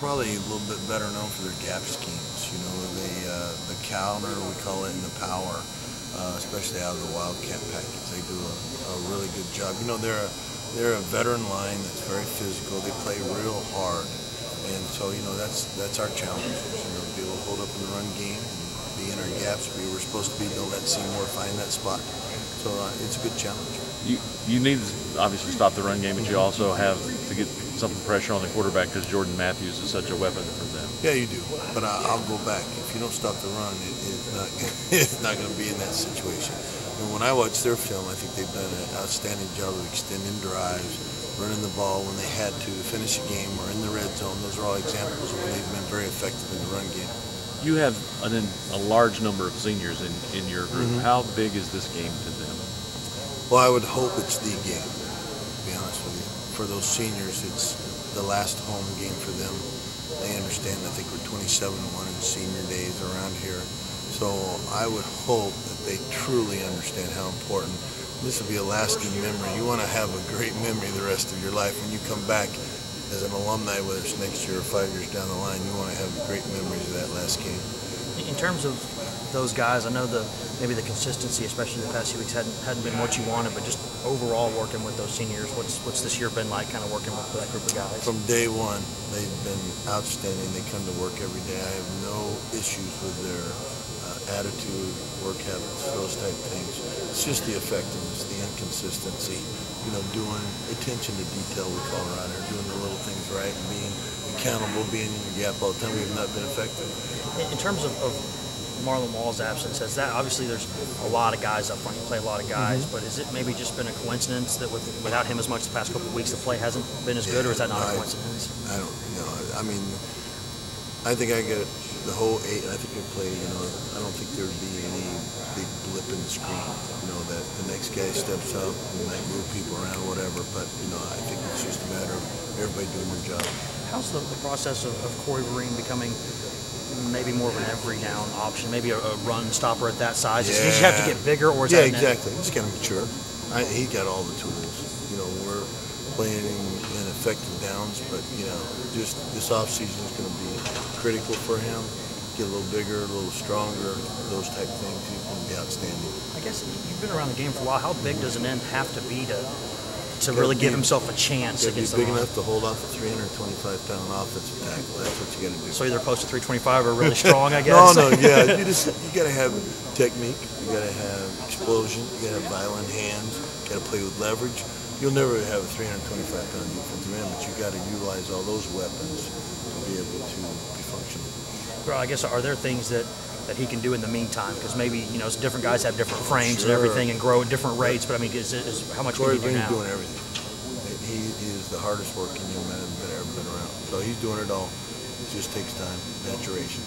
probably a little bit better known for their gap schemes. You know, the counter, we call it, and the power, especially out of the Wildcat package. They do a really good job. You know, they're a veteran line that's very physical. They play real hard, and so you know that's our challenge. You know, be able to hold up in the run game and be in our gaps. We're supposed to be able to let Seymour find that spot. So it's a good challenge. You need to obviously stop the run game, but you also have to get some pressure on the quarterback because Jordan Matthews is such a weapon for them. Yeah, you do. But I'll go back. If you don't stop the run, it's not going to be in that situation. And when I watch their film, I think they've done an outstanding job of extending drives, running the ball when they had to finish a game or in the red zone. Those are all examples of when they've been very effective in the run game. You have a large number of seniors in your group. Mm-hmm. How big is this game to them? Well, I would hope it's the game, to be honest with you. For those seniors, it's the last home game for them. They understand, I think we're 27-1 in senior days around here. So I would hope that they truly understand how important this will be a lasting memory. You want to have a great memory the rest of your life. When you come back as an alumni, whether it's next year or 5 years down the line, you want to have great memories of that last game. In terms of those guys, I know maybe the consistency, especially the past few weeks, hadn't been what you wanted, but just overall working with those seniors, what's this year been like, kind of working with that group of guys? From day one, they've been outstanding. They come to work every day. I have no issues with their attitude, work habits, those type of things. It's just the effectiveness, the inconsistency, you know, doing attention to detail, we call it around here, doing the little things right, and being accountable, being in your gap all the time. We have not been effective. In terms of Marlon Wall's absence, has that, obviously there's a lot of guys up front, you play a lot of guys, but has it maybe just been a coincidence that without him as much the past couple of weeks, the play hasn't been as good, or is that not a coincidence? I don't know. I mean, I think I get the whole 8, and I think we play, you know, I don't think there would be any big blip in the screen, you know, that the next guy steps up and might move people around or whatever, but, you know, I think it's just a matter of everybody doing their job. How's the process of Corey Vereen becoming maybe more of an every down option, maybe a run stopper at that size? Does he just have to get bigger, or is that exactly. He's kind of mature. He got all the tools. You know, we're playing in effective downs, but you know, just this offseason is going to be critical for him. Get a little bigger, a little stronger, those type of things. He's going to be outstanding. I guess you've been around the game for a while. How big does an end have to be to really give himself a chance against the run? Big enough to hold off a 325-pound offensive tackle. That's what you got to do. So either close to 325 or really strong, I guess. You got to have technique. You got to have explosion. You got to have violent hands. You got to play with leverage. You'll never have a 325-pound defensive end, but you got to utilize all those weapons to be able to be functional. Well, I guess, are there things that he can do in the meantime? Because maybe, you know, different guys have different frames and everything and grow at different rates, but I mean, how much can he do now? He's doing everything. He is the hardest working young man I've ever been around. So he's doing it all. It just takes time, maturation.